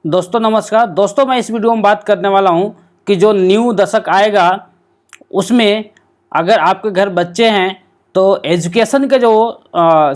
दोस्तों नमस्कार। दोस्तों मैं इस वीडियो में बात करने वाला हूं कि जो न्यू दशक आएगा उसमें अगर आपके घर बच्चे हैं तो एजुकेशन का जो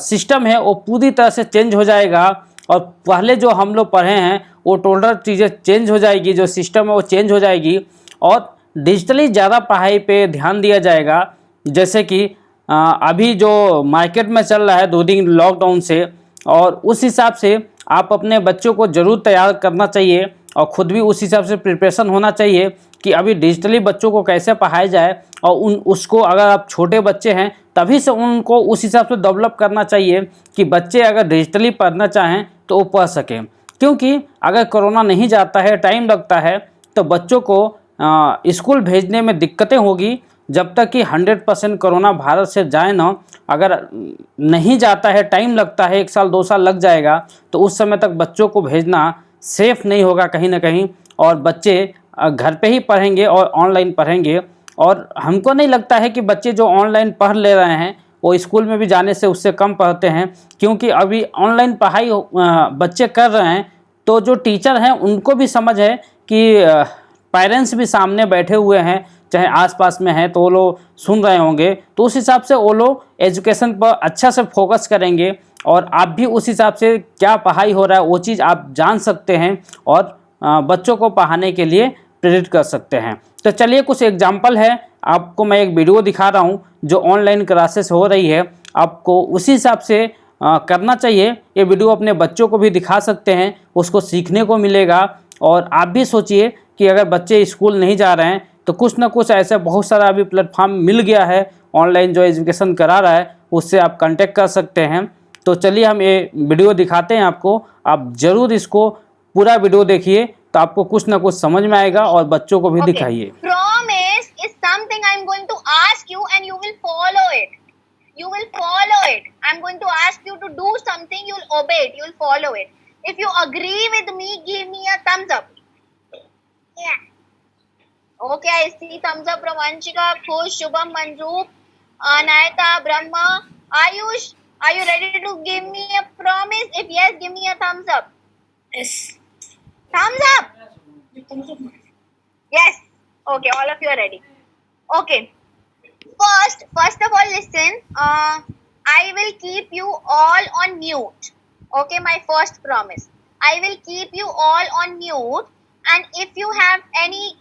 सिस्टम है वो पूरी तरह से चेंज हो जाएगा। और पहले जो हम लोग पढ़े हैं वो टोटल चीज़ें चेंज हो जाएगी, जो सिस्टम है वो चेंज हो जाएगी और डिजिटली ज़्यादा पढ़ाई पे ध्यान दिया जाएगा। जैसे कि अभी जो मार्केट में चल रहा है 2 दिन लॉकडाउन से, और उस हिसाब से आप अपने बच्चों को ज़रूर तैयार करना चाहिए और ख़ुद भी उस हिसाब से प्रिपरेशन होना चाहिए कि अभी डिजिटली बच्चों को कैसे पढ़ाया जाए। और उसको अगर आप छोटे बच्चे हैं तभी से उनको उस हिसाब से डेवलप करना चाहिए कि बच्चे अगर डिजिटली पढ़ना चाहें तो वो पढ़ सकें। क्योंकि अगर कोरोना नहीं जाता है, टाइम लगता है, तो बच्चों को स्कूल भेजने में दिक्कतें होगी। जब तक कि 100% कोरोना भारत से जाए ना, अगर नहीं जाता है, टाइम लगता है, 1 साल 2 साल लग जाएगा, तो उस समय तक बच्चों को भेजना सेफ नहीं होगा कहीं ना कहीं। और बच्चे घर पे ही पढ़ेंगे और ऑनलाइन पढ़ेंगे। और हमको नहीं लगता है कि बच्चे जो ऑनलाइन पढ़ ले रहे हैं वो स्कूल में भी जाने से उससे कम पढ़ते हैं। क्योंकि अभी ऑनलाइन पढ़ाई बच्चे कर रहे हैं तो जो टीचर हैं उनको भी समझ है कि पेरेंट्स भी सामने बैठे हुए हैं, चाहे आसपास में हैं, तो वो लोग सुन रहे होंगे, तो उस हिसाब से वो लोग एजुकेशन पर अच्छा से फोकस करेंगे। और आप भी उस हिसाब से क्या पढ़ाई हो रहा है वो चीज़ आप जान सकते हैं और बच्चों को पढ़ाने के लिए प्रेरित कर सकते हैं। तो चलिए कुछ एग्जाम्पल है, आपको मैं एक वीडियो दिखा रहा हूँ जो ऑनलाइन क्लासेस हो रही है, आपको उसी हिसाब से करना चाहिए। ये वीडियो अपने बच्चों को भी दिखा सकते हैं, उसको सीखने को मिलेगा। और आप भी सोचिए कि अगर बच्चे स्कूल नहीं जा रहे हैं तो कुछ ना कुछ ऐसा बहुत सारा अभी प्लेटफॉर्म मिल गया है ऑनलाइन जो एजुकेशन करा रहा है, उससे आप कांटेक्ट कर सकते हैं। तो चलिए हम ये वीडियो दिखाते हैं आपको, आप ज़रूर इसको पूरा वीडियो देखिए तो आपको कुछ ना कुछ समझ में आएगा और बच्चों को भी दिखाइए। Promise is something I'm going to ask you and you will follow it. You will follow it. I'm going to ask you to do something, you'll obey it, you'll follow it. If you agree with me, give me a thumbs up. Yeah. Okay, I see thumbs up from Anshika, Khush, Shubham, Manroop, Anayata, Brahma, Ayush. Are you ready to give me a promise? If yes, give me a thumbs up. Yes. Thumbs up. Yes. Okay, all of you are ready. Okay. First of all, listen. I will keep you all on mute. Okay, my first promise. I will keep you all on mute. And if you have any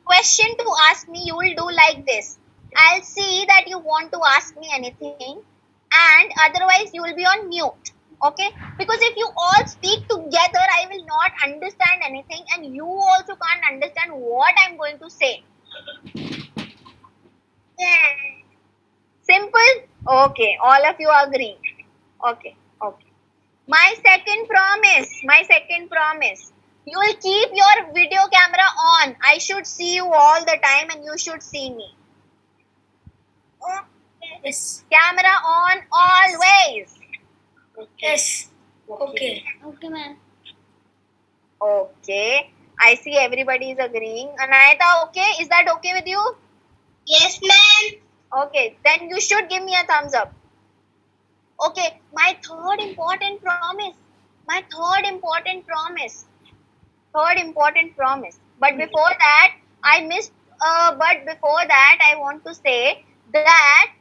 question to ask me, you will do like this. I'll see that you want to ask me anything, and otherwise you will be on mute. Okay, because if you all speak together, I will not understand anything, and you also can't understand what I'm going to say. Yeah. Simple. Okay, all of you agree. Okay. My second promise, you will keep your video camera on. I should see you all the time and you should see me. Yes. Camera on always. Yes. Okay. Okay, ma'am. Okay. I see everybody is agreeing. Anayata, okay? Is that okay with you? Yes, ma'am. Okay, then you should give me a thumbs up. Okay, my third important promise. But before that, I want to say that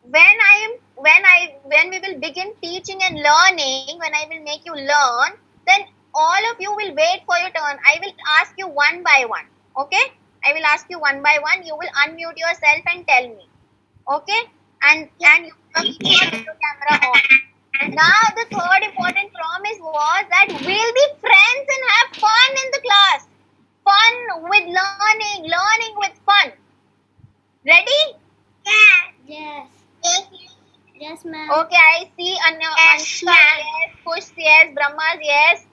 when we will begin teaching and learning, when I will make you learn, then all of you will wait for your turn. I will ask you one by one. Okay? I will ask you one by one. You will unmute yourself and tell me. Okay? And you will keep your video camera on. Now the third important promise was that we'll be friends and have fun in the class. Fun with learning with fun. Ready? Yes. Yes, ma'am. Okay, I see Anshika, yes, Kush, yes, Brahma's, yes.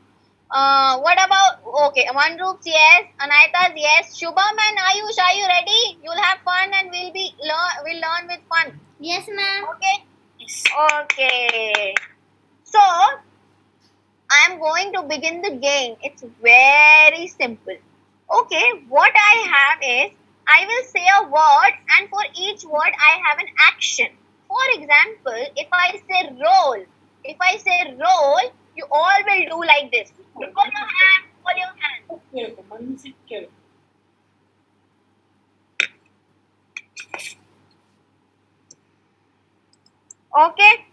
What about, okay, Manroop's, yes, Anayata's, yes, Shubham and Ayush, are you ready? You'll have fun and we'll learn with fun. Yes, ma'am. Okay? Yes. Okay. So, I am going to begin the game. It's very simple. Okay, what I have is, I will say a word and for each word I have an action. For example, if I say roll, you all will do like this. Because your Okay.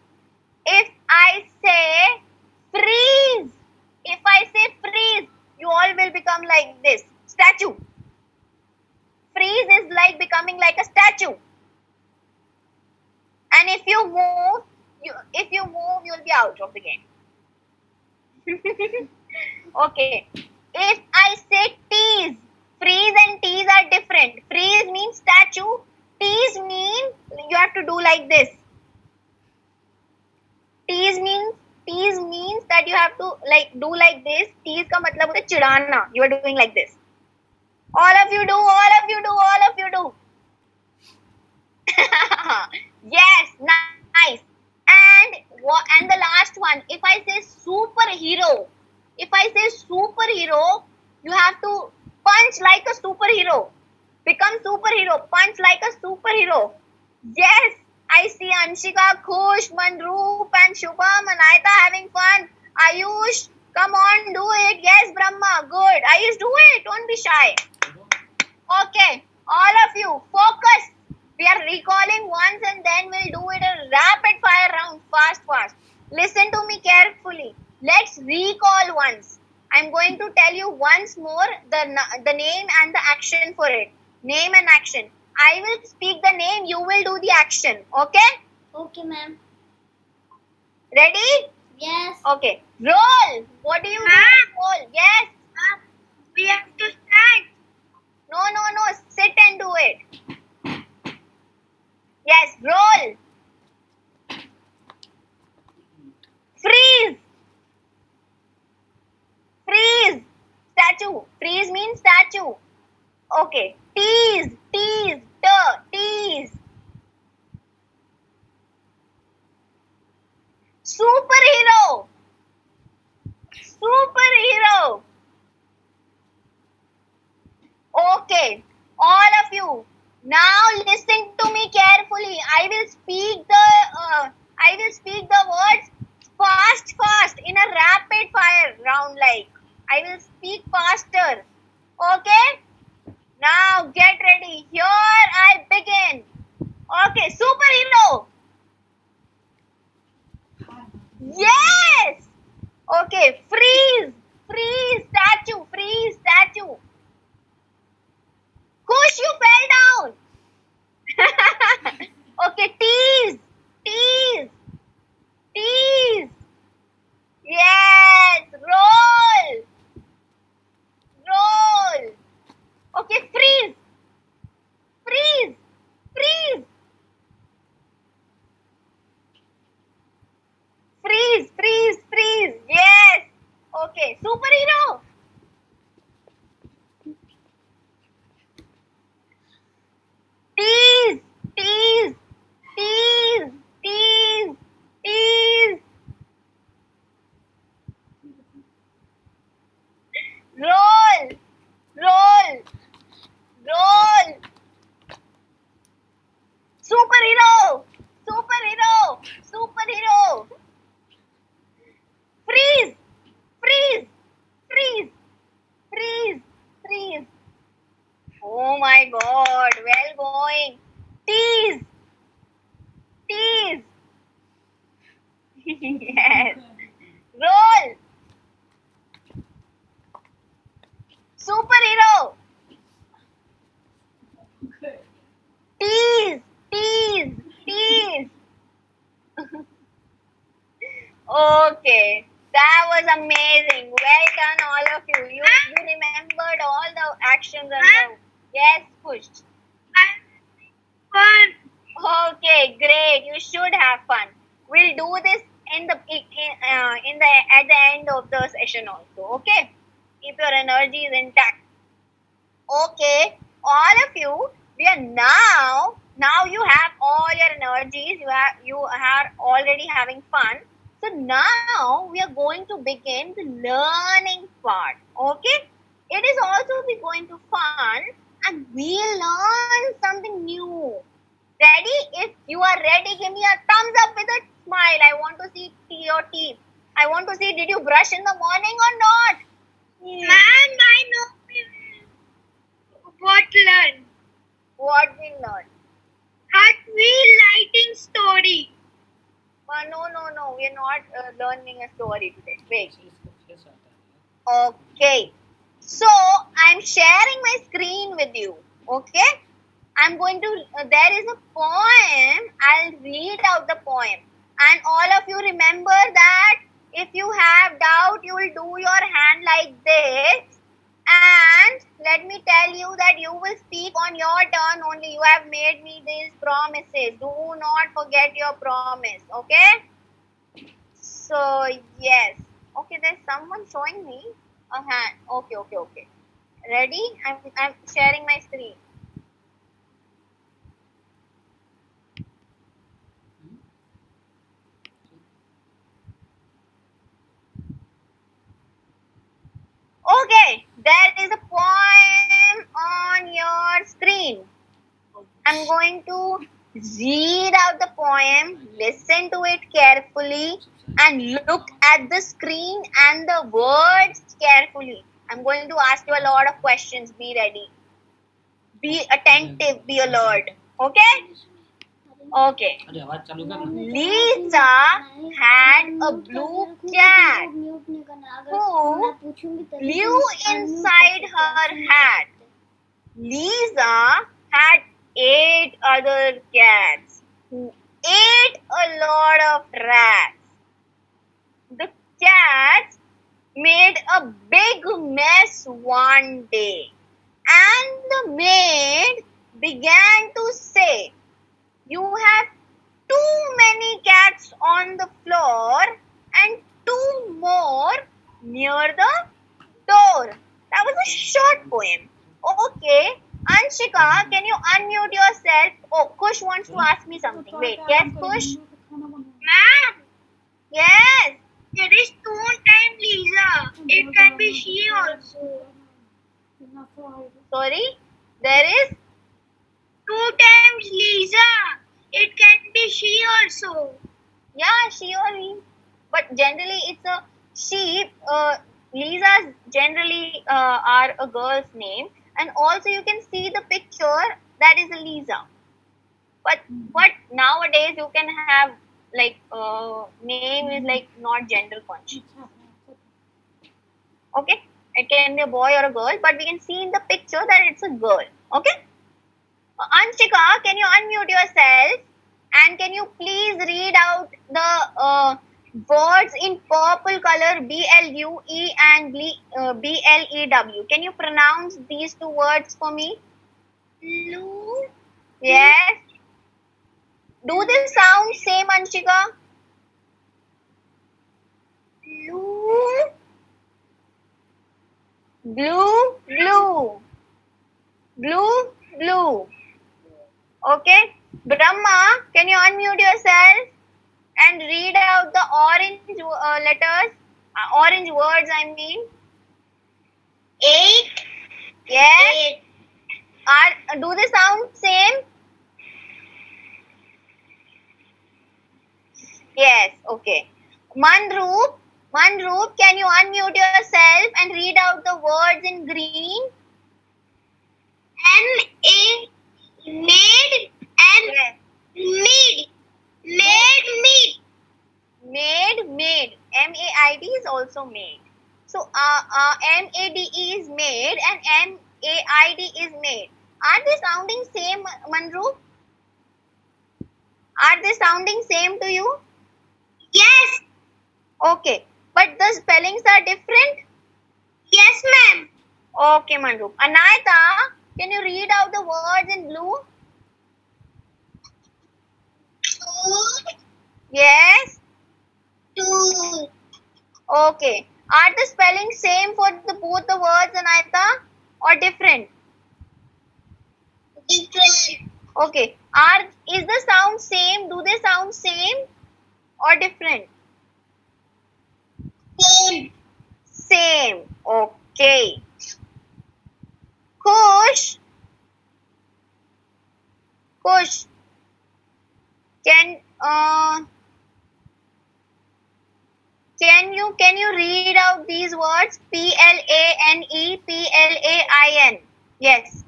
If I say freeze, if I say freeze, you all will become like this statue. Freeze is like becoming like a statue. And if you move, you'll be out of the game. Okay. If I say tease, freeze and tease are different. Freeze means statue. Tease means you have to do like this. Tease means that you have to like do like this. Tease का मतलब होता है चिढ़ाना. You are doing like this. All of you do. Yes, nice. And the last one. If I say superhero, you have to punch like a superhero. Become superhero. Punch like a superhero. Yes, I see Anshika, Khush, Manroop and Shubham and Aita having fun. Ayush, come on, do it. Yes, Brahma, good. Ayush, do it. Don't be shy. Okay, all of you, focus. We are recalling once and then we'll do it a rapid fire round, fast. Listen to me carefully. Let's recall once. I'm going to tell you once more the name and the action for it. Name and action. I will speak the name, you will do the action. Okay? Okay, ma'am. Ready? Yes. Okay. Roll. What do you do? Roll. Yes. We have to stand. No. Sit and do it. Yes. Roll. Freeze. Statue. Freeze means statue. Okay. Tease. Tease. Superhero. Okay. All of you. Now listen to me carefully. I will speak the words fast in a rapid fire round like. I will speak faster. Okay? Now get ready. Here I begin. Okay, superhero. Yes. Okay, freeze. Statue. Kush, you fell down. Okay, tease. Yes, roll. Okay, freeze. Freeze. Yes. Okay, superhero. Tease. Roll. Superhero. Freeze. Oh my god, well going. Tease. Yes. Roll. Superhero. Tease. Okay, that was amazing. Well done, all of you. You remembered all the actions and the yes, push. Fun. Okay, great. You should have fun. We'll do this at the end of the session also. Okay, keep your energies intact. Okay, all of you, we are now you have all your energies. You are already having fun. So now we are going to begin the learning part. Okay, it is also going to fun, and we'll learn something new. Ready? If you are ready, give me a thumbs up with a smile. I want to see your teeth. I want to see, did you brush in the morning or not? Ma'am, I know what learn. What we learned? Hot wheel lighting story. not learning a story today. Wait. Okay. So I'm sharing my screen with you. Okay. I'm going to. There is a poem. I'll read out the poem, and all of you remember that. If you have doubt, you will do your hand like this. And let me tell you that you will speak on your turn only. You have made me these promises. Do not forget your promise. Okay? So, yes. Okay, there's someone showing me a hand. Okay. Ready? I'm sharing my screen. Okay, there is a poem on your screen. I'm going to read out the poem, listen to it carefully, and look at the screen and the words carefully. I'm going to ask you a lot of questions. Be ready. Be attentive, be alert. Okay? Okay. Lisa had a blue cat who flew inside her hat. Lisa had 8 other cats who ate a lot of rats. The cats made a big mess one day, and the maid began to say, "You have too many cats on the floor and 2 more near the door." That was a short poem. Okay. Anshika, can you unmute yourself? Oh, Kush wants to ask me something. Wait, yes, Kush? Ma'am, Yes. there is 2 times Lisa. It can be she also. Sorry? There is? 2 times Lisa. It can be she also. Yeah, she or he. But generally, it's a she. Lisa's generally are a girl's name. And also, you can see the picture. That is a Lisa. But nowadays, you can have like name is like not gender conscious. Okay, it can be a boy or a girl, but we can see in the picture that it's a girl. Okay, Anshika, can you unmute yourself and can you please read out the words in purple color BLUE and BLEW? Can you pronounce these 2 words for me? Blue, Yes. Do they sound same, Anshika? blue, Blue. Okay. Brahma, can you unmute yourself and read out the orange letters? Orange words, I mean. 8, Yes. Do they sound same? Yes. Okay. Manroop, can you unmute yourself and read out the words in green? M-A, made, and Yes. meat. Made. Made. MAID is also made. So MADE is made and MAID is made. Are they sounding same, Manroop? Are they sounding same to you? Yes, Okay. But the spellings are different? yes, ma'am. Okay, Manroop. Anayata, can you read out the words in blue? 2, Yes. 2. Okay. Are the spellings same for both the words, Anayata, or different? Different. Okay. Is the sound same? Do they sound same or different? Same. Same. Okay. Kush, can you read out these words? PLANE, PLAIN. Yes.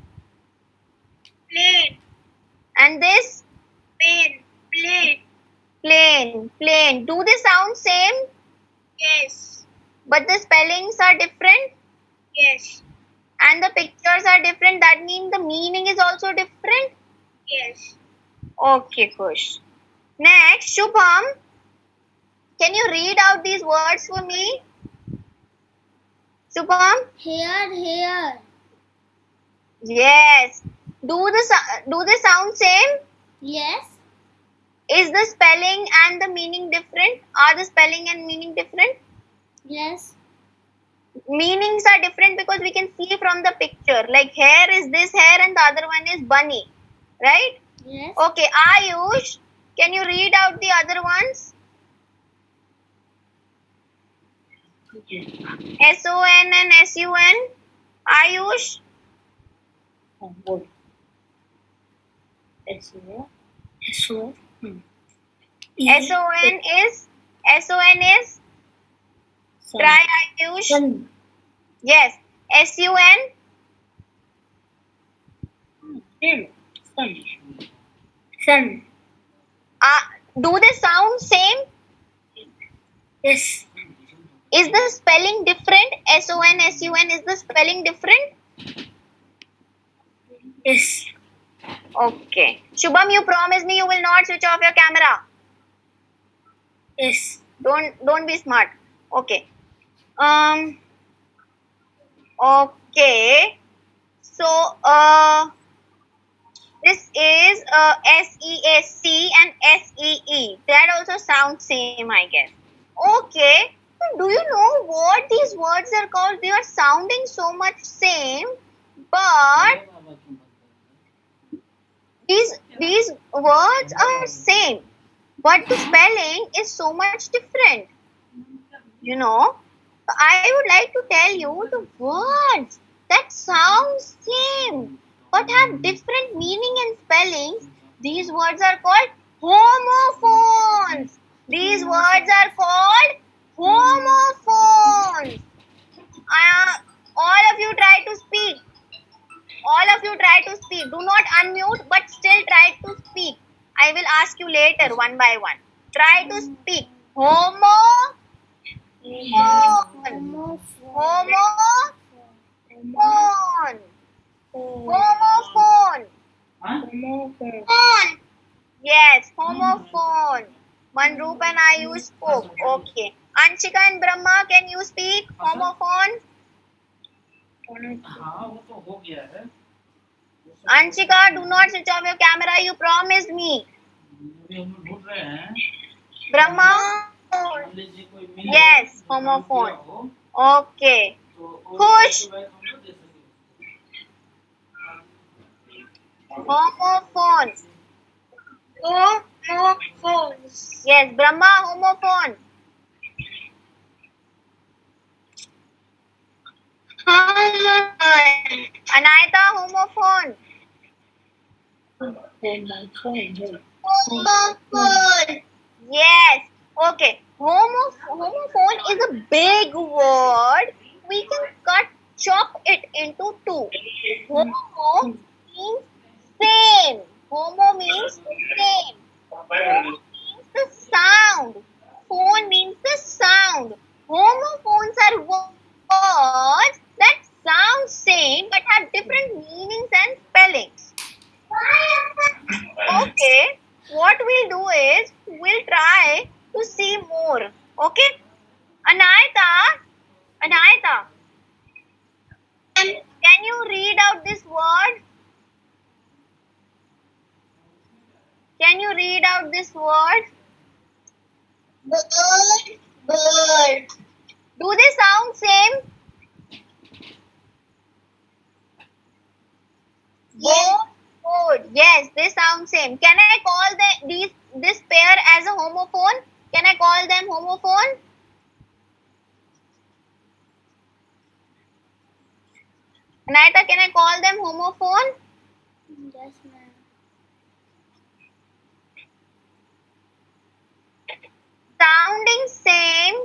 Plane. And this? Plane. Plane. Plain. Do they sound same? different Yes. and the pictures are different, that means the meaning is also different. Yes. Okay, Kush. Next, Shubham, can you read out these words for me? Shubham? Here. Yes. Do they sound same? Yes. Is the spelling and the meaning different? Are the spelling and meaning different? Yes. Meanings are different because we can see from the picture. Like hair is this hair and the other one is bunny. Right? Yes. Okay, Ayush, can you read out the other ones? SON and SUN. Ayush? SON is try Ayush. Yes. SUN. Sun. Do they sound same? Yes. Is the spelling different? SON SUN, is the spelling different? Yes. Okay. Shubham, you promise me you will not switch off your camera. Yes. Don't be smart. Okay. Okay. So this is SESC and SEE. That also sounds same, I guess. Okay. Do you know what these words are called? They are sounding so much same, but these words are same, but the spelling is so much different. You know, I would like to tell you the words that sound same but have different meaning and spellings. These words are called homophones. These words are called homophones. All of you try to speak. All of you try to speak. Do not unmute, but still try to speak. I will ask you later one by one. Try to speak. Homophone. Homophone. Homophone. Homophone. Yes, homophone. Manroop and Ayush spoke. Okay. Anshika and Brahma, can you speak homophone? Anshika, do not switch off your camera. You promised me. Brahma? Yes, homophone. Okay. Kush? Homophone. Homophones. Yes, Brahma, homophone. Homophone. Anayata, homophone. Homophone. Yes. Okay. Homophone is a big word. We can chop it into two. Homo means same. Homo means same. Homo means the sound. Phone means the sound. Homophones are words that sound same but have different meanings and spellings. Okay, what we'll do is we'll try to see more. Okay, Anayata, can you read out this word? Can you read out this word? Bird. Do they sound same? Yes. Both. Yes, they sound same. Can I call this pair as a homophone? Can I call them homophone? Anayata, can I call them homophone? Yes, ma'am. Sounding same.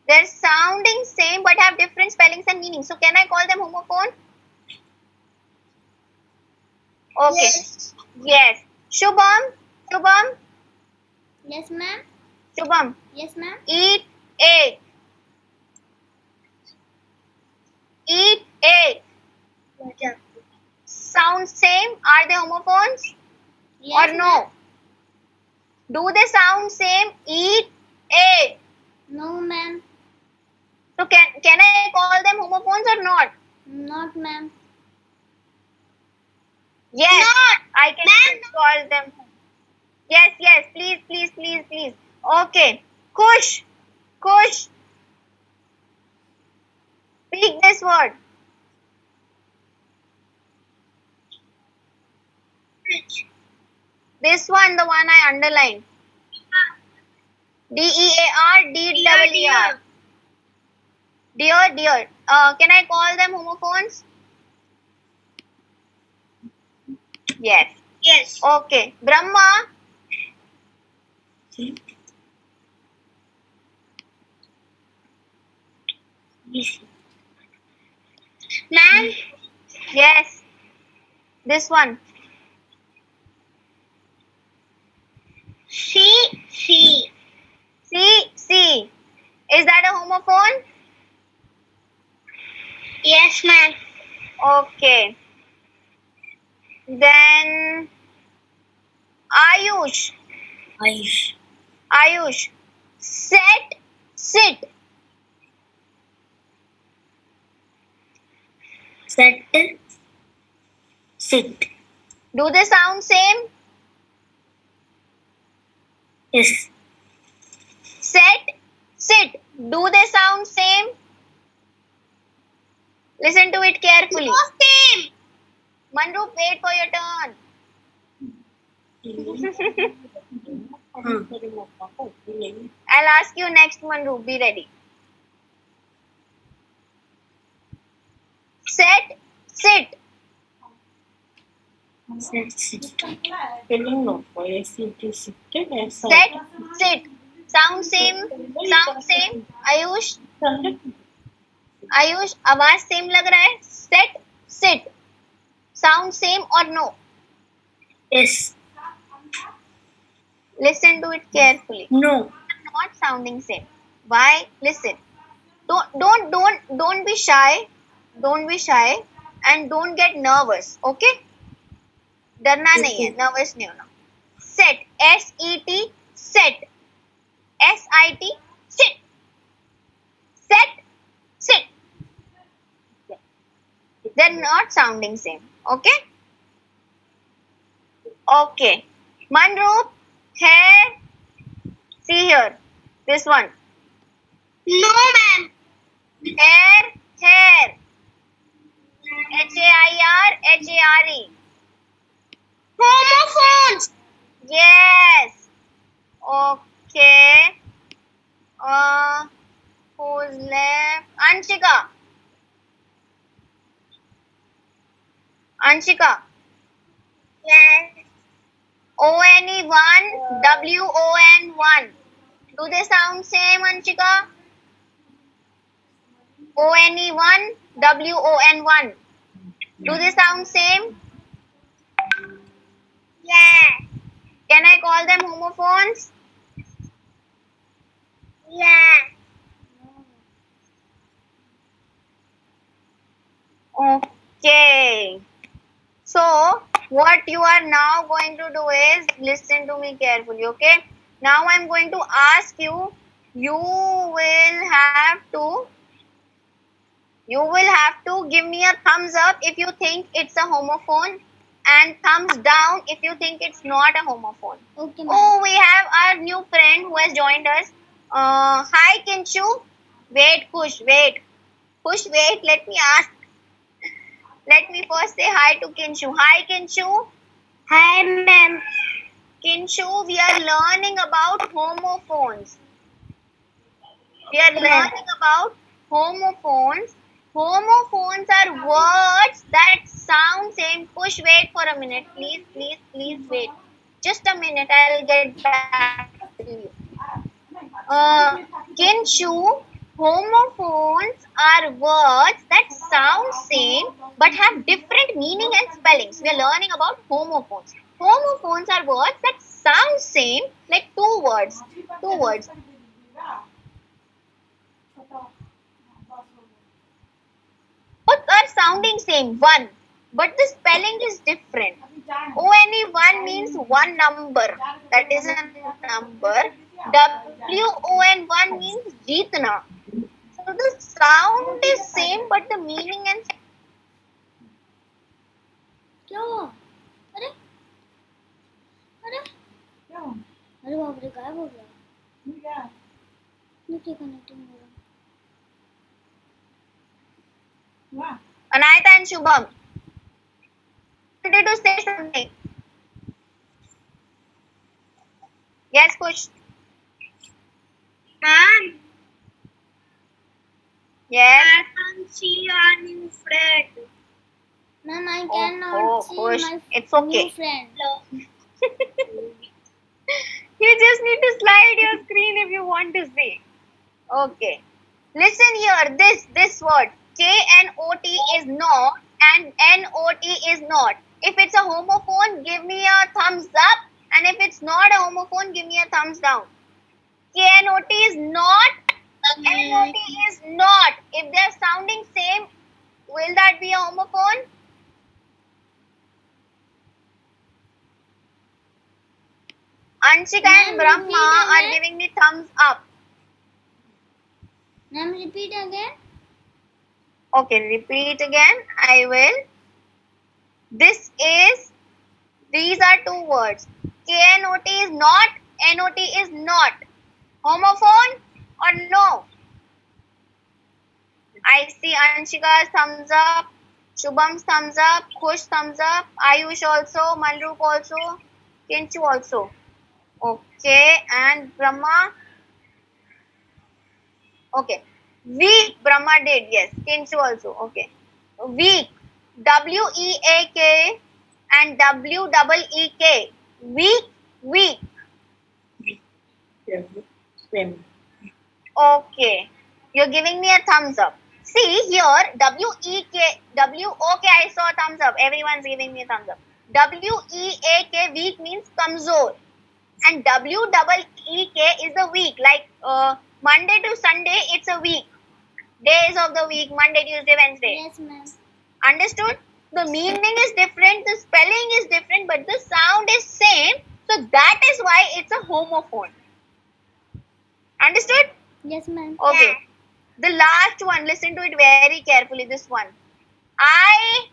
They're sounding same but have different spellings and meanings. So can I call them homophone? Okay. Yes. Shubham. Yes, ma'am. Shubham. Yes, ma'am. Eat egg. sound same? Are they homophones Yes, or no? Do they sound same? Eat, ate. No, ma'am. So can I call them homophones or not? Not, ma'am. Yes, Not. I can Ma'am, call them. Yes, yes, please, please, please, please. Okay. Kush, Kush. Speak this word. This one, the one I underlined. DEAR, DEER. Dear, dear. Can I call them homophones? Yes. Yes. Okay. Brahma. Ma'am, Yes. This one. C. C. C. Is that a homophone? Yes, ma'am. Okay. Then Ayush. Ayush. Set. Sit. Set. Sit. Do they sound same? Yes. Set. Sit. Do they sound same? Listen to it carefully. Same. Manroop, wait for your turn. I'll ask you next, Manroop. Be ready. Set. Sit. Set. Sit. Set. Sit. Sound same. Sound same. Ayush Ayush आवाज same लग रहा है. Set. Sit. Sound same or no? Yes. Listen to it carefully. No. Not sounding same. Why? Listen. Don't be shy. Don't be shy and don't get nervous. Okay? डरना नहीं है. Nervous नहीं होना. Set. SET. Set. SIT. Sit. Set. Sit. They're not sounding same. Okay? Okay. Manroop, hair. See here. This one. No, ma'am. Hair. Hair. HAIR. Homophones. Yes. Okay. Who's left? Anshika. Yes. ONE1, WON1. Do they sound same, Anshika? ONE1, WON1. Do they sound same? Yes. Can I call them homophones? Yes. Okay. So, what you are now going to do is listen to me carefully, okay? Now I'm going to ask you, you will have to give me a thumbs up if you think it's a homophone and thumbs down if you think it's not a homophone. Okay, ma'am. Oh, we have our new friend who has joined us. Hi, Kinshu. Wait, Kush, wait. Kush, wait. Let me ask. Let me first say hi to Kinshu. Hi, Kinshu. Hi, ma'am. Kinshu, we are learning about homophones. We are learning about homophones. Homophones are words that sound same. Kush, wait for a minute. Please wait. Just a minute. I'll get back to you. Kinshu, homophones are words that sound same but have different meaning and spellings. We are learning about homophones. Homophones are words that sound same, like two words. Both are sounding same. but the spelling is different. ONE1 means one number, that is a number. WON1 means jeetna. So the sound is same, but the meaning and क्या हुआ? अरे अरे अरे बाप रे, गायब हो गया। नीचे कनेक्टिंग हो रहा। Anayata and Shubham wanted to say something. Yes, Kush. Ma'am, Yes. I can't see our new friend. Ma'am, I Oh, cannot see Kush, my it's okay. new friend. You just need to slide your screen if you want to see. Okay. Listen here. This word KNOT is not and NOT is not. If it's a homophone, give me a thumbs up, and if it's not a homophone, give me a thumbs down. KNOT is not. NOT is not. If they're sounding same, will that be a homophone? Anshika and Ma'am, Brahma repeat are again. giving me thumbs up. Ma'am, repeat again. Okay, repeat again. I will. These are two words. KNOT is not, NOT is not. Homophone or no? I see Anshika's thumbs up, Shubham's thumbs up, Kush thumbs up, Ayush also, Manroop also, Kinchu also. Okay, and Brahma. Okay. Weak, Brahma did, yes. Kinchu also. Okay. Weak. WEAK and WEEK. Weak, weak. Okay. You're giving me a thumbs up. See here, WEK, okay, I saw thumbs up. Everyone's giving me a thumbs up. WEAK, weak means kamzor. And WEEK is the week. Like Monday to Sunday, it's a week. Days of the week, Monday, Tuesday, Wednesday. Yes, ma'am. Understood? The meaning is different, the spelling is different, but the sound is same. So that is why it's a homophone. Understood? Yes, ma'am. Okay. The last one, listen to it very carefully. This one. I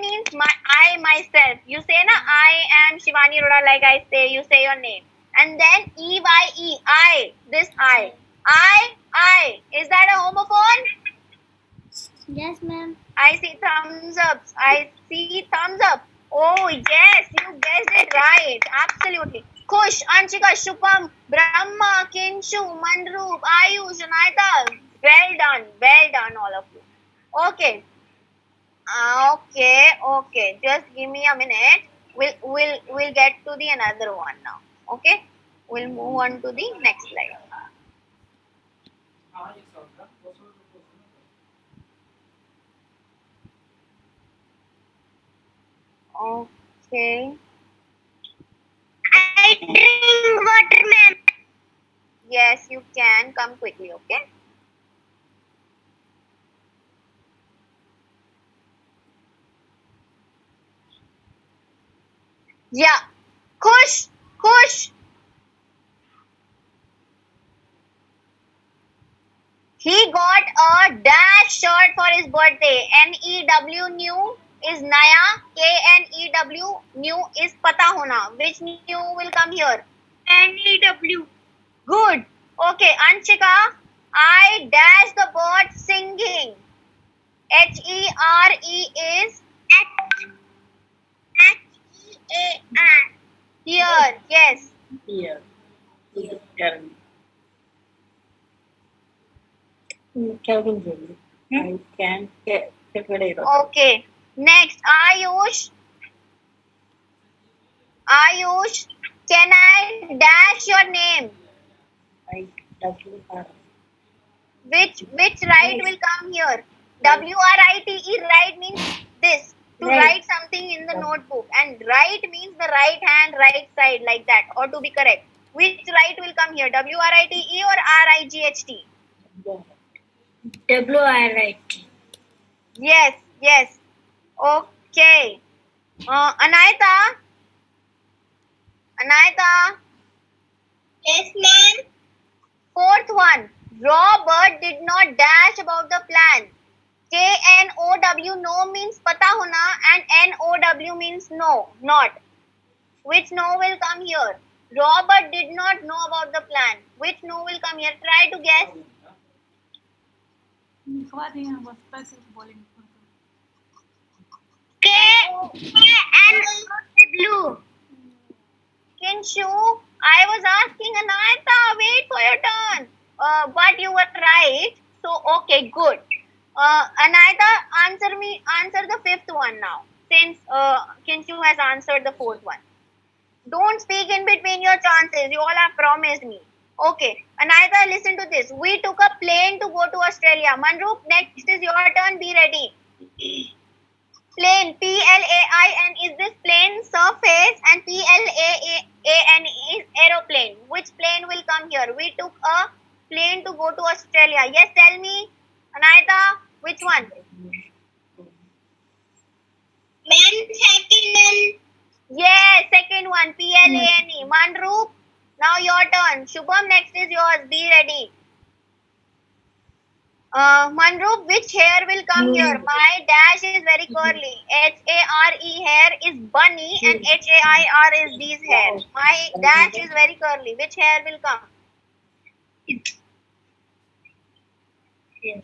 means I myself. You say na, I am Shivani Roda, like I say, you say your name. And then EYE, I, this I. I. Is that a homophone? Yes, ma'am. I see thumbs ups. I see thumbs up. Oh, yes, you guessed it right. Absolutely. Kush, Anshika, Shubham, Brahma, Kinshu, Manroop, Ayush, Anayata. Well done, all of you. Okay. Okay. Just give me a minute. We'll get to the another one now. Okay. We'll move on to the next slide. Okay. I drink water, ma'am. Yes, you can come quickly. Okay. Yeah. Kush. He got a dash shirt for his birthday. NEW new is Naya. KNEW new is Pata Hona. Which new will come here? NEW. Good. Okay, Anshika. I dash the bird singing. HERE is HEAR. here. Yes. Here. Karen. Kevin Jimmy. I can get it. Okay. Next, Ayush. Can I dash your name? WR. Which right will come here? WRITE, right means this. To Right. write something in the notebook. And right means the right hand, right side, like that. Or to be correct. Which right will come here? WRITE or RIGHT? WRIT. Yes. Okay. Okay. Anayata. Yes, ma'am. Fourth one. Robert did not dash about the plan. KNOW no means pata hona and NOW means no, not. Which no will come here? Robert did not know about the plan. Which no will come here? Try to guess. K and W. Kinshu, I was asking Anayata, wait for your turn. But you were right. So, okay, good. Anayata, answer the fifth one now. Since Kinshu has answered the fourth one. Don't speak in between your chances. You all have promised me. Okay. Anayata, listen to this. We took a plane to go to Australia. Manroop, next is your turn. Be ready. Plane, Plain, is this plane? Surface, and Plan is aeroplane. Which plane will come here? We took a plane to go to Australia. Yes, tell me, Anayata, which one? Ma'am, second Yes, second one, Plane. Manroop, now your turn. Shubham, next is yours. Be ready. Manroop, which hair will come here? My dash is very curly. HARE hair is bunny and HAIR is these hairs. My dash is very curly. Which hair will come? Yes.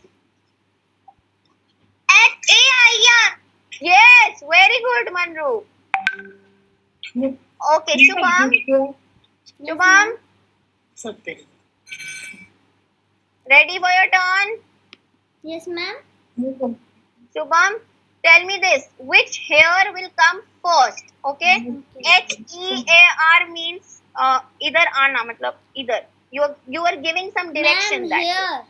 HAIR. Yes, very good, Manroop. Okay, Shubham. Shubham, Satya. ready for your turn? Yes, ma'am. Shubham, tell me this. Which hair will come first? Okay? HEAR means either ana, matlab either. You are giving some direction Ma'am, that. here.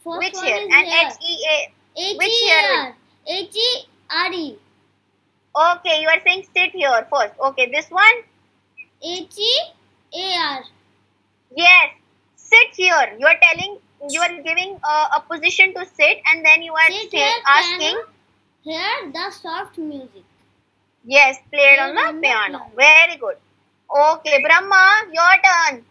First Which one hair? is And here. HEA. Which hair HERE. Okay, you are saying sit here first. Okay, this one? HEAR. Yes. Sit here. You are giving a position to sit and then you are Sit here, asking. piano. Hear the soft music. Yes, played on the piano. Very good. Okay, Brahma, your turn.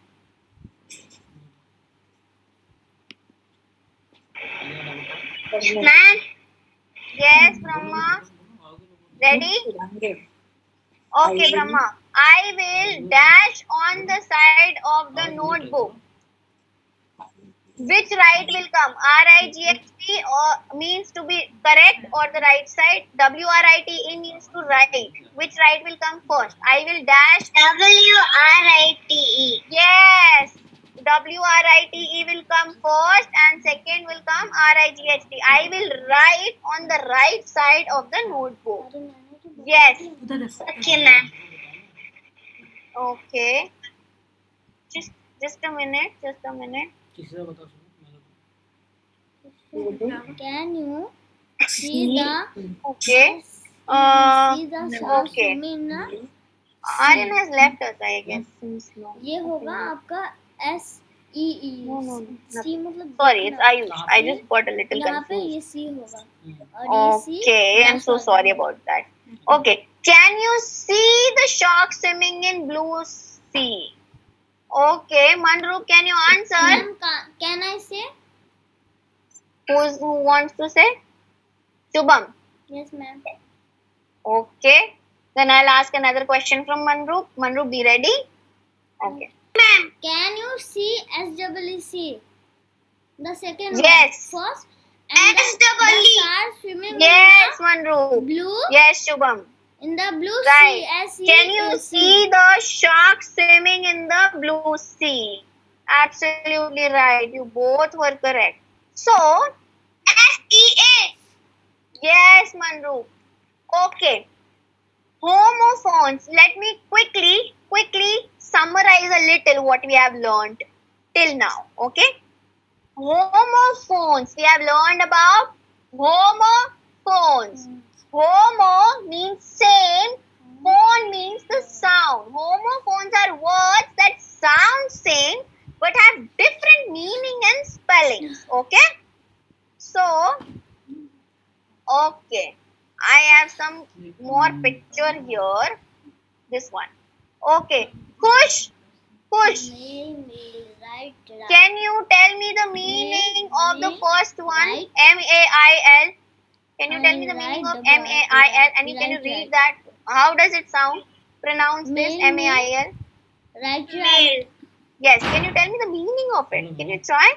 Ma'am, Yes, Brahma. Ready? Okay, Brahma. I will dash on the side of the notebook. Which right will come? RIGHT or means to be correct or the right side? WRITE means to write. Which right will come first? I will dash. WRITE. Yes. WRITE will come first and second will come RIGHT. I will write on the right side of the notebook. Yes. Okay, ma'am. Okay. Just a minute. Can you see the Okay. see the shark Okay. swimming in the Aryan has left us, I guess. Since no. ये होगा आपका SEE. No. C मतलब Sorry, it's देखना। Ayush. I just got a little यहाँ पे confused. ये C होगा और ये C Okay, I'm last so वाला sorry है। about that. Okay, can you see the shark swimming in blue sea? Okay, Manroop, can you answer? Ma'am, can I say? Who wants to say? Shubham. Yes, ma'am. Okay, then I'll ask another question from Manroop. Manroop, be ready? Okay. Ma'am, Can you see SEEC? The second Yes. one. First. And the SEE. shark swimming Yes, in Manroop. the blue. Yes, Shubham. In the blue Right. sea. Can you see the shark swimming in the blue sea? Absolutely right. You both were correct. So, SEA. yes, Manroop. Okay. Homophones. Let me quickly summarize a little what we have learned till now. Okay. Homophones. We have learned about homophones. Homo means same. Phone means the sound. Homophones are words that sound same but have different meaning and spellings. Okay. So, okay. I have some more picture here. This one. Okay. Kush. Kush. Male, male, right, right. Can you tell me the meaning of the Male, first one? right. M-A-I-L. Can you tell me the Right, meaning of double M-A-I-L? And you can you right, read right. that? How does it sound? Pronounce this Male, M-A-I-L. Right, right. Male. Yes. Can you tell me the meaning of it? Can you try?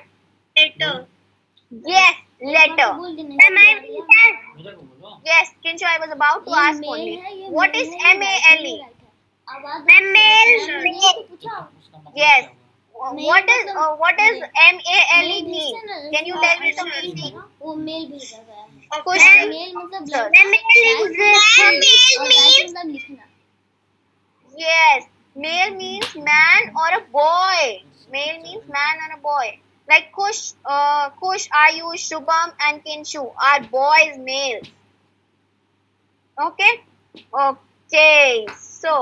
Letter. Yes. Letter. बोल देना Am I इसको, being मेरे को बोलो Yes. Kinshu, I was about to ये ask male only. है, ये What male is है, ये right है, M-A-L-E? ये right है। आवाज I'm male, मैंने male. नहीं तो पूछा। उसका मतलब Yes. क्या हुआ? What is मतलब what does M-A-L-E Male mean? भेजते ना, Can you जैसे tell me the option meaning? ना, वो मेल भेजा गया है। Kush. मेल मतलब Sir. लड़का, Male right means- और right मतलब लिखना। Yes, male means man or a boy. Male means man or a boy. Like Kush, Ayush, Shubham, and Kinshu are boys, males. Okay? Okay. So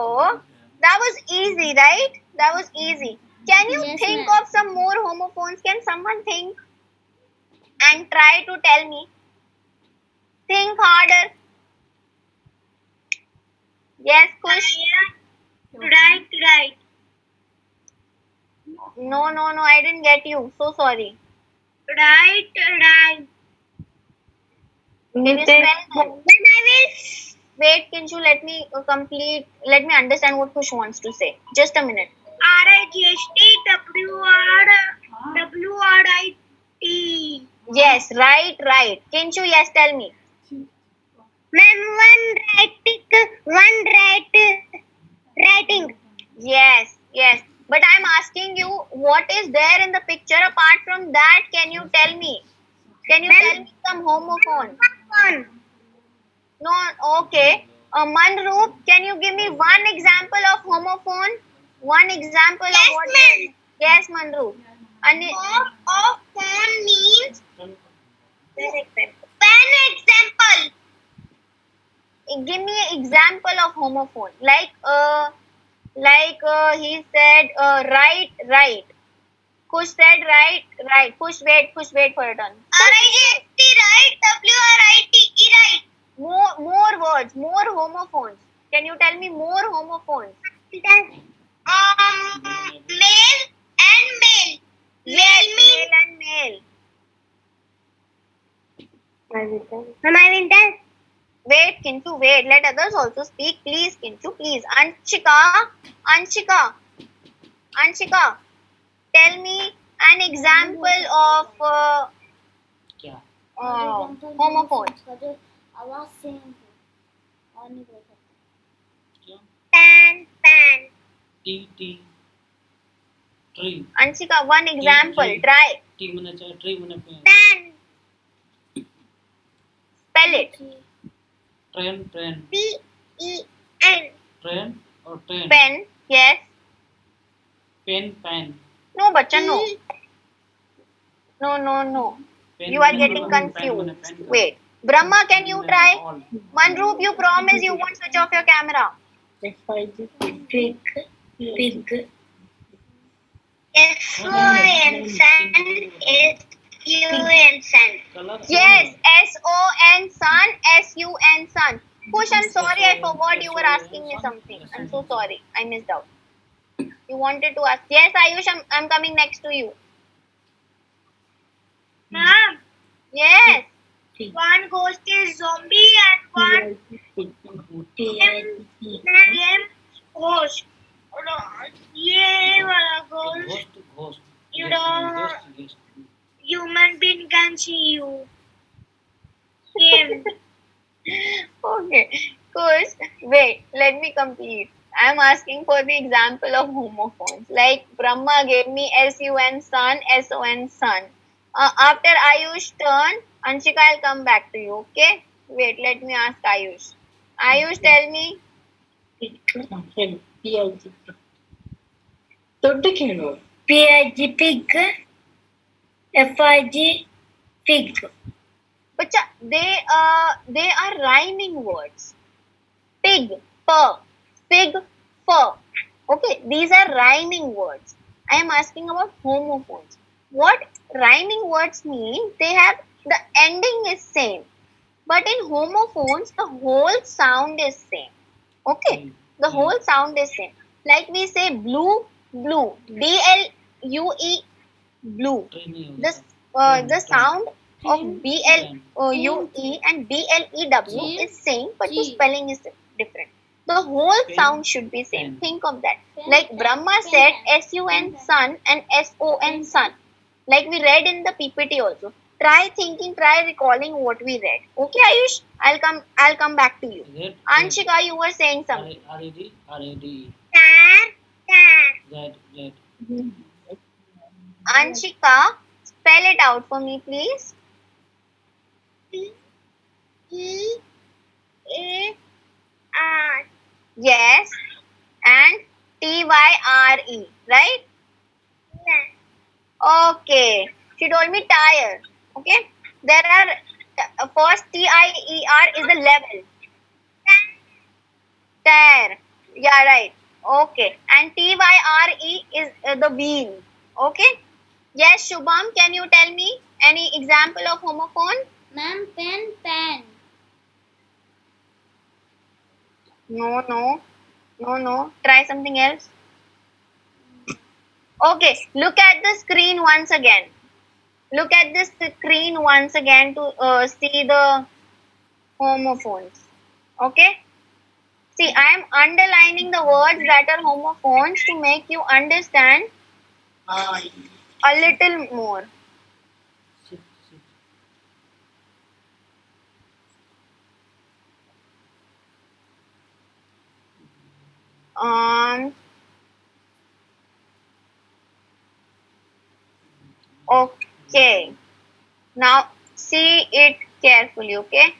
that was easy, right? That was easy. Can you Yes, think ma'am. of some more homophones? Can someone think and try to tell me? Think harder. Yes, Kush. Right, right. No, I didn't get you. So sorry. Right, right. Can you spell them? Then I will. Wait, Kinshu, let me complete. Let me understand what Kush wants to say. Just a minute. R-I-G-H-T W-R-I-T. Yes, right. Kinshu, yes, tell me. Ma'am, writing. Yes. But I'm asking you, what is there in the picture? Apart from that, can you tell me? Can you tell me some homophone? One. No, okay. Manroop, can you give me one example of homophone? One example Yes, of what? ma'am. Yes, Manroop. Of phone means pen example. Give me an example of homophone. Like he said, right. Kush said right. Kush, wait for your turn. R-I-G-H-T, right? W-R-I-T-E, right? More words, more homophones. Can you tell me more homophones? Male and male. Yes, Male means. male and male. Am I in that? Wait, Kintu, wait. Let others also speak. Please, Kintu, please. Anshika, tell me an example of क्या? homophone. उसका जो आवाज same है और नहीं बोल सकता। क्या? Pan. Tea tree Anshika, one example. Tree. Try. Tea मने चाहे ट्री मने pen Pan. Spell it. Train P-E-N. Train और train Pen. Yes. Pen No, bacha, no. No. Pen You are मने getting पेन मने confused. पेन का। Wait. Brahma, can you pen try? मने all. Manroop, you promise you won't switch off your camera. Pig. S-O-N. Sun. S-U-N. Sun. Colour Yes, S-O-N, sun, S-U-N, sun. Kush, I'm sorry, I forgot you were asking me something. I'm so sorry, I missed out. You wanted to ask. Yes, Ayush, I'm coming next to you. Ma'am, Yes. one ghost is zombie and one game ghost. ये वाला ghost ghost You don't- guest human being can see you. Game. Okay. Kush, wait, let me complete. I'm asking for the example of homophones. Like Brahma gave me S-U-N, sun, S-O-N, sun. After Ayush turn, Anshika, I'll come back to you, okay? Wait, let me ask Ayush. Ayush, tell me. ದೊಡ್ಡಕೇನು P-I-G pig. F-I-G pig. But they are rhyming words. Pig, purr. Pig, fur. Okay, these are rhyming words. I am asking about homophones. What rhyming words mean? They have the ending is same, But in homophones, the whole sound is same. Okay, the whole sound is same. Like we say blue, blue, blue, blue. The sound of blue and blew is same, but the G. spelling is different. The whole sound should be same. Think of that. Like Brahma said, sun sun and son sun. Like we read in the PPT also. Try thinking, try recalling what we read. Okay, Ayush, I'll come back to you. Anshika, you were saying something. Car, car. Anshika, spell it out for me, please. T E A R. Yes, and TYRE, right? Yeah. Okay. She told me tire. Okay. There are first TIER is the level. Tire. Yeah, right. Okay. And TYRE is the wheel. Okay. Yes, Shubham, can you tell me any example of homophone? Ma'am, pen, pen. No, no. No, no. Try something else. Okay. Look at the screen once again. Look at the screen once again to see the homophones. Okay. See, I am underlining the words that are homophones to make you understand a little more. Um. Okay. Now see it carefully. Okay.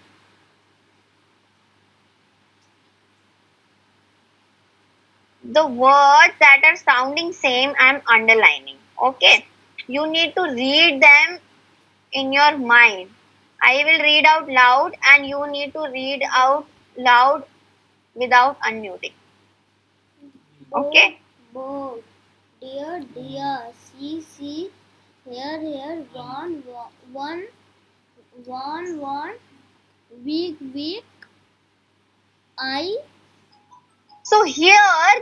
The words that are sounding same, I am underlining. Okay. You need to read them in your mind. I will read out loud, and you need to read out loud without unmuting. Okay. Boat. Dear, dear. See. Here. One. Week. I. So here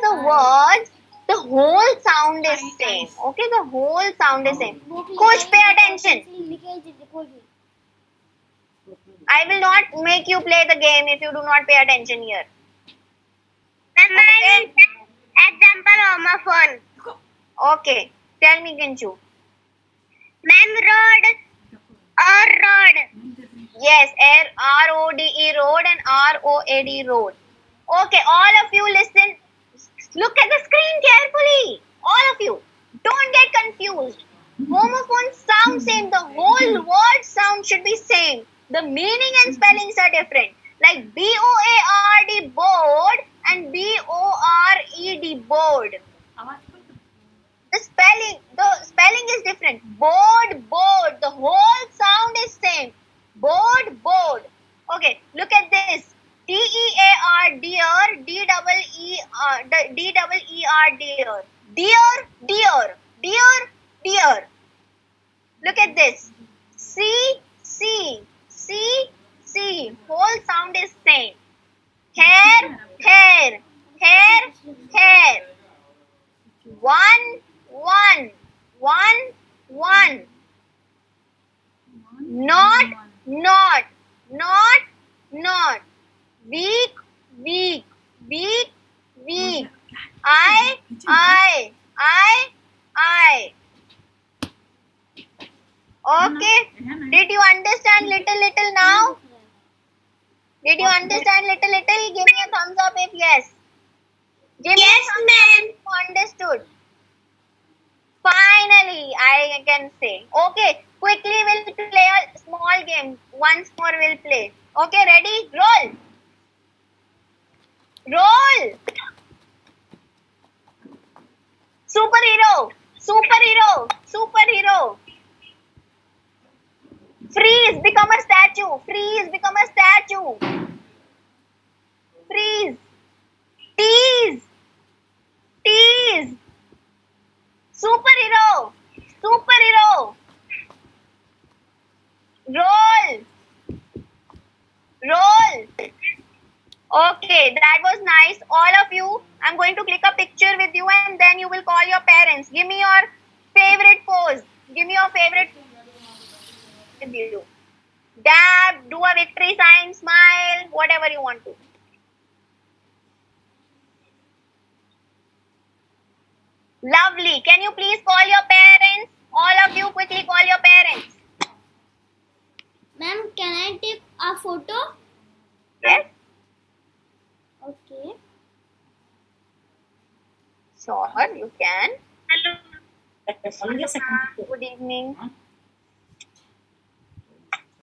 the words, the whole sound is same. Okay, the whole sound is same. Coach, pay attention. I will not make you play the game if you do not pay attention here. Ma'am, example homophone. Okay, tell me, Kinchu. Ma'am, road or road. Yes, RODE road and ROAD road. Okay, all of you listen. Look at the screen carefully. All of you. Don't get confused. Homophones sound same. The whole word sound should be same. The meaning and spellings are different. Like BOARD board and BORED board. The spelling is different. Board. The whole sound is same. Board. Okay, look at this. DEAR, dear, DEER, dear. Look at this. C. Whole sound is same. Hair. One. Not. Week. I. Okay. Did you understand little now? Did you understand little? Give me a thumbs up if yes. Give me Yes, a thumbs ma'am. up if you understood. Finally, I can say. Okay, quickly we'll play a small game. Once more we'll play. Okay, ready? Roll. Superhero. Freeze, become a statue. Freeze. Tease. Superhero. Roll. Okay, that was nice. All of you, I'm going to click a picture with you and then you will call your parents. Give me your favorite pose. Give me your favorite with you. Dab, do a victory sign, smile, whatever you want to. Lovely. Can you please call your parents? All of you quickly call your parents. Ma'am, can I take a photo? Yes? Okay. Sure, you can. Hello. Only a second. Good evening.